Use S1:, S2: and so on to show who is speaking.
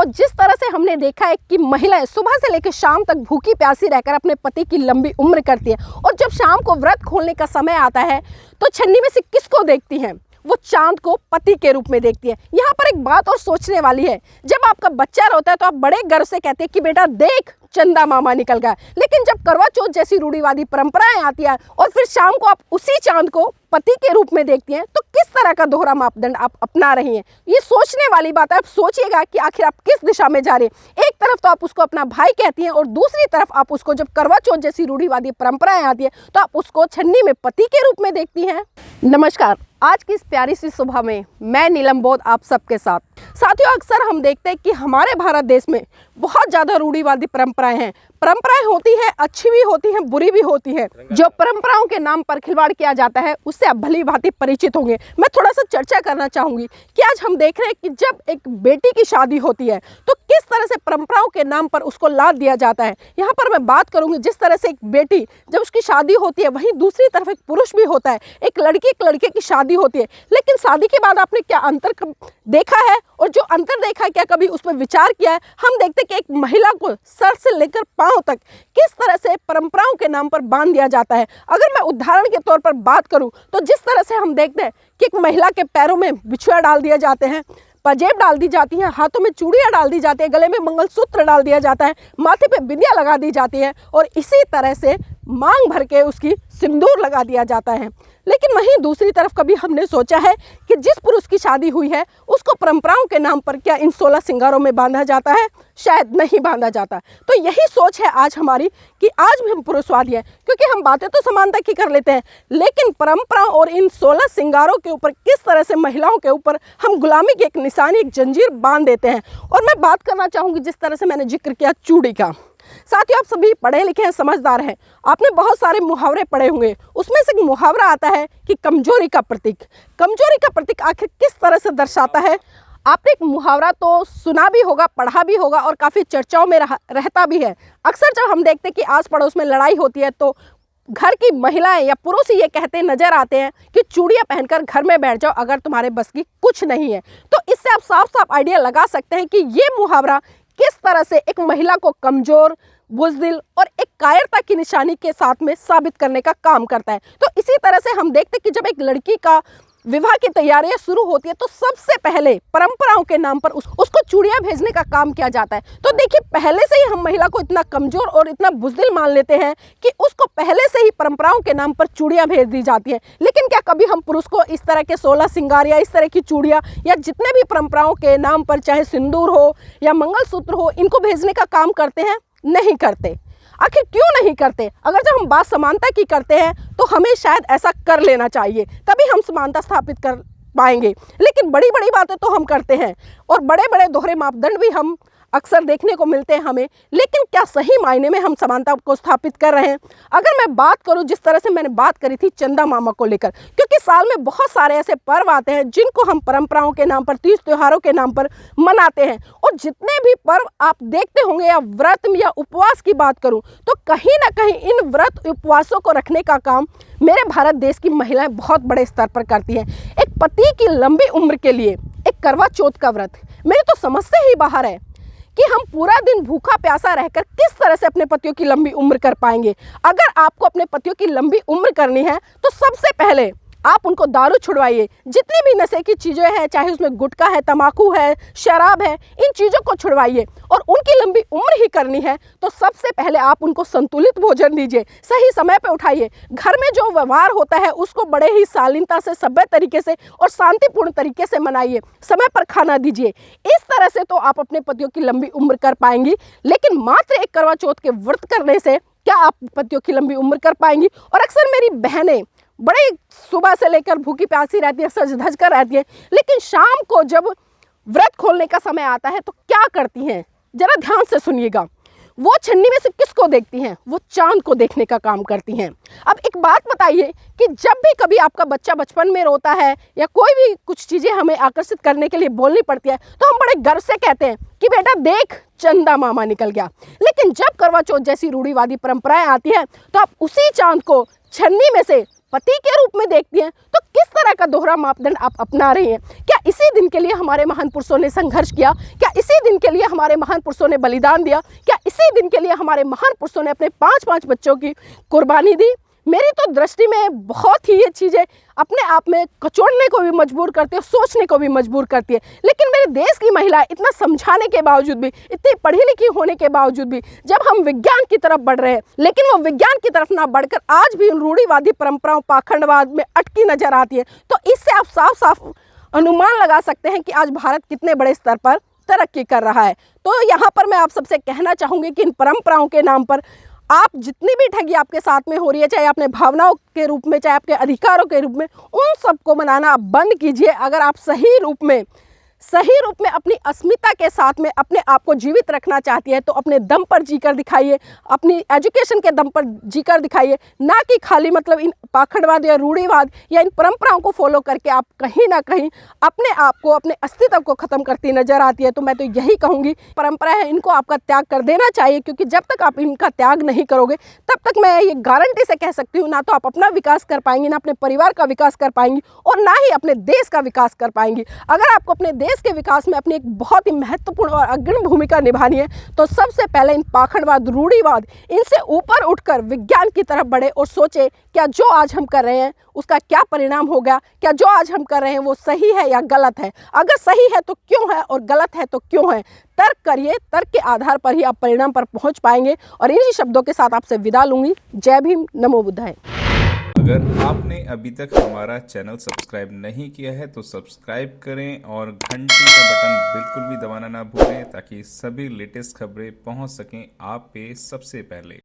S1: जिस तरह से हमने देखा है कि महिलाएं सुबह से लेकर शाम तक भूखी प्यासी रहकर अपने पति की लंबी उम्र करती है, और जब शाम को व्रत खोलने का समय आता है तो छन्नी में से किसको देखती हैं? वो चांद को पति के रूप में देखती है। यहाँ पर एक बात और सोचने वाली है, जब आपका बच्चा रोता है तो आप बड़े गर्व से कहते हैं कि बेटा देख चंदा मामा निकल गया, लेकिन जब करवा चौथ जैसी रूढ़िवादी परंपराएं आती है और फिर शाम को आप उसी चांद को पति के रूप में देखती हैं, तो किस तरह का दोहरा मापदंड आप अपना रही हैं? ये सोचने वाली बात है। आप सोचिएगा कि आखिर आप किस दिशा में जा रही हैं। एक तरफ तो आप उसको अपना भाई कहती हैं और दूसरी तरफ आप उसको जब करवा चौथ जैसी रूढ़िवादी परंपराएं आती है तो आप उसको छन्नी में पति के रूप में देखती हैं। नमस्कार, आज की इस प्यारी सी सुबह में मैं नीलम बोध आप सबके साथ। साथियों, अक्सर हम देखते हैं कि हमारे भारत देश में बहुत ज़्यादा रूढ़िवादी परंपराएं हैं। परंपराएं होती हैं, अच्छी भी होती हैं, बुरी भी होती हैं। जो परंपराओं के नाम पर खिलवाड़ किया जाता है उससे आप भली भांति परिचित होंगे। मैं थोड़ा सा चर्चा करना चाहूँगी कि आज हम देख रहे हैं कि जब एक बेटी की शादी होती है तो किस तरह से परंपराओं के नाम पर उसको लाद दिया जाता है। यहाँ पर मैं बात करूँगी जिस तरह से एक बेटी जब उसकी शादी होती है, वहीं दूसरी तरफ एक पुरुष भी होता है। एक लड़के की शादी होती है, लेकिन शादी के बाद आपने क्या अंतर देखा है, और जो अंतर देखा है क्या कभी उस पर विचार किया है? हम देखते हैं कि एक महिला को सर से लेकर पांव तक किस तरह से परंपराओं के नाम पर बांध दिया जाता है। अगर मैं उदाहरण के तौर पर बात करूं तो जिस तरह से हम देखते हैं कि एक महिला के पैरों में बिछुआ डाल दिए जाते हैं, पंजेब डाल दी जाती हैं, हाथों में चूड़ियां डाल दी जाती है, गले में मंगलसूत्र डाल दिया जाता है, माथे पे बिंदिया लगा दी जाती है और इसी तरह से मांग भर के उसकी सिंदूर लगा दिया जाता है। लेकिन वहीं दूसरी तरफ कभी हमने सोचा है कि जिस पुरुष की शादी हुई है उसको परंपराओं के नाम पर क्या इन 16 श्रृंगारों में बांधा जाता है? शायद नहीं बांधा जाता। तो यही सोच है आज हमारी कि आज भी हम पुरुषवादी हैं, क्योंकि हम बातें तो समानता की कर लेते हैं, लेकिन परंपराओं और इन 16 श्रृंगारों के ऊपर किस तरह से महिलाओं के ऊपर हम गुलामी की एक निशानी, एक जंजीर बांध देते हैं। और मैं बात करना चाहूँगी जिस तरह से मैंने जिक्र किया चूड़ी का। साथियों, आप सभी पढ़े लिखे हैं, समझदार हैं, आपने बहुत सारे मुहावरे पढ़े होंगे। उसमें से एक मुहावरा आता है कि कमजोरी का प्रतीक। कमजोरी का प्रतीक आखिर किस तरह से दर्शाता है? आपने एक मुहावरा तो सुना भी होगा, पढ़ा भी होगा और काफ़ी चर्चाओं में रहता भी है। अक्सर जब हम देखते हैं कि आस पड़ोस में लड़ाई होती है तो घर की महिलाएं या पुरुष ये कहते नजर आते हैं कि चूड़ियां पहनकर घर में बैठ जाओ, अगर तुम्हारे बस की कुछ नहीं है। तो इससे आप साफ साफ आइडिया लगा सकते हैं कि ये मुहावरा किस तरह से एक महिला को कमजोर, बुज़दिल और एक कायरता की निशानी के साथ में साबित करने का काम करता है। तो इसी तरह से हम देखते हैं कि जब एक लड़की का विवाह की तैयारियां शुरू होती है तो सबसे पहले परंपराओं के नाम पर उसको चूड़ियां भेजने का काम किया जाता है। तो देखिए, पहले से ही हम महिला को इतना कमजोर और इतना बुज़दिल मान लेते हैं कि उसको पहले से ही परंपराओं के नाम पर चूड़ियां भेज दी जाती हैं। लेकिन क्या कभी हम पुरुष को इस तरह के 16 श्रृंगार या इस तरह की चूड़ियां या जितने भी परंपराओं के नाम पर, चाहे सिंदूर हो या मंगलसूत्र हो, इनको भेजने का काम करते हैं? नहीं करते। आखिर क्यों नहीं करते? अगर जब हम बात समानता की करते हैं तो हमें शायद ऐसा कर लेना चाहिए, तभी हम समानता स्थापित कर पाएंगे। लेकिन बड़ी बड़ी बातें तो हम करते हैं और बड़े बड़े दोहरे मापदंड भी हम अक्सर देखने को मिलते हैं हमें, लेकिन क्या सही मायने में हम समानता को स्थापित कर रहे हैं? अगर मैं बात करूं जिस तरह से मैंने बात करी थी चंदा मामा को लेकर, क्योंकि साल में बहुत सारे ऐसे पर्व आते हैं जिनको हम परंपराओं के नाम पर, तीज त्योहारों के नाम पर मनाते हैं, और जितने भी पर्व आप देखते होंगे, या व्रत या उपवास की बात करूं तो कहीं ना कहीं इन व्रत उपवासों को रखने का काम मेरे भारत देश की महिलाएं बहुत बड़े स्तर पर करती हैं। एक पति की लंबी उम्र के लिए एक करवा चौथ का व्रत मेरे तो समझ से ही बाहर है कि हम पूरा दिन भूखा प्यासा रहकर किस तरह से अपने पतियों की लंबी उम्र कर पाएंगे। अगर आपको अपने पतियों की लंबी उम्र करनी है तो सबसे पहले आप उनको दारू छुड़वाइए। जितनी भी नशे की चीज़ें हैं, चाहे उसमें गुटखा है, तम्बाकू है, शराब है, इन चीज़ों को छुड़वाइए। और उनकी लंबी उम्र ही करनी है तो सबसे पहले आप उनको संतुलित भोजन दीजिए, सही समय पे उठाइए। घर में जो व्यवहार होता है उसको बड़े ही शालीनता से, सभ्य तरीके से और शांतिपूर्ण तरीके से मनाइए। समय पर खाना दीजिए। इस तरह से तो आप अपने पतियों की लंबी उम्र कर पाएंगी। लेकिन मात्र एक करवा चौथ के व्रत करने से क्या आप पतियों की लंबी उम्र कर पाएंगी? और अक्सर मेरी बहनें बड़े सुबह से लेकर भूखी प्यासी रहती है, सज धज कर रहती है, लेकिन शाम को जब व्रत खोलने का समय आता है तो क्या करती हैं? जरा ध्यान से सुनिएगा। वो छन्नी में से किसको देखती हैं? वो चांद को देखने का काम करती हैं। अब एक बात बताइए कि जब भी कभी आपका बच्चा बचपन में रोता है या कोई भी कुछ चीज़ें हमें आकर्षित करने के लिए बोलनी पड़ती है तो हम बड़े गर्व से कहते हैं कि बेटा देख चंदा मामा निकल गया। लेकिन जब करवा चौथ जैसी रूढ़िवादी परंपराएं आती हैं तो आप उसी चांद को छन्नी में से पति के रूप में देखती हैं, तो किस तरह का दोहरा मापदंड आप अपना रही हैं? क्या इसी दिन के लिए हमारे महान पुरुषों ने संघर्ष किया? क्या इसी दिन के लिए हमारे महान पुरुषों ने बलिदान दिया? क्या इसी दिन के लिए हमारे महान पुरुषों ने अपने 5-5 बच्चों की कुर्बानी दी? मेरी तो दृष्टि में बहुत ही ये चीज़ें अपने आप में कचोड़ने को भी मजबूर करती है, सोचने को भी मजबूर करती है। लेकिन मेरे देश की महिला इतना समझाने के बावजूद भी, इतनी पढ़ी लिखी होने के बावजूद भी, जब हम विज्ञान की तरफ बढ़ रहे हैं, लेकिन वो विज्ञान की तरफ ना बढ़कर आज भी उन रूढ़िवादी परंपराओं, पाखंडवाद में अटकी नजर आती है। तो इससे आप साफ साफ अनुमान लगा सकते हैं कि आज भारत कितने बड़े स्तर पर तरक्की कर रहा है। तो यहाँ पर मैं आप सबसे कहना चाहूँगी कि इन परंपराओं के नाम पर आप जितनी भी ठगी आपके साथ में हो रही है, चाहे अपने भावनाओं के रूप में, चाहे आपके अधिकारों के रूप में, उन सबको मनाना आप बंद कीजिए। अगर आप सही रूप में अपनी अस्मिता के साथ में अपने आप को जीवित रखना चाहती है, तो अपने दम पर जीकर दिखाइए, अपनी एजुकेशन के दम पर जीकर दिखाइए, ना कि खाली मतलब इन पाखंडवाद या रूढ़िवाद या इन परंपराओं को फॉलो करके आप कहीं ना कहीं अपने आप को, अपने अस्तित्व को ख़त्म करती नजर आती है। तो मैं तो यही कहूँगी, परंपरा है, इनको आपका त्याग कर देना चाहिए, क्योंकि जब तक आप इनका त्याग नहीं करोगे, तब तक मैं ये गारंटी से कह सकती हूँ, ना तो आप अपना विकास कर पाएंगी, ना अपने परिवार का विकास कर पाएंगी, और ना ही अपने देश का विकास कर पाएंगी। अगर आपको अपने देश के विकास में अपनी एक बहुत ही महत्वपूर्ण और अग्रणी भूमिका निभानी है, तो सबसे पहले इन पाखंडवाद, रूढ़िवाद, इनसे ऊपर उठकर विज्ञान की तरफ बढ़े और सोचे क्या जो आज हम कर रहे हैं उसका क्या परिणाम होगा, क्या जो आज हम कर रहे हैं वो सही है या गलत है। अगर सही है तो क्यों है, और गलत है तो क्यों है। तर्क करिए, तर्क के आधार पर ही आप परिणाम पर पहुंच पाएंगे। और इन्हीं शब्दों के साथ आपसे विदा लूंगी। जय भीम, नमो बुद्धाय।
S2: अगर आपने अभी तक हमारा चैनल सब्सक्राइब नहीं किया है तो सब्सक्राइब करें और घंटी का बटन बिल्कुल भी दबाना ना भूलें, ताकि सभी लेटेस्ट खबरें पहुंच सकें आप पे सबसे पहले।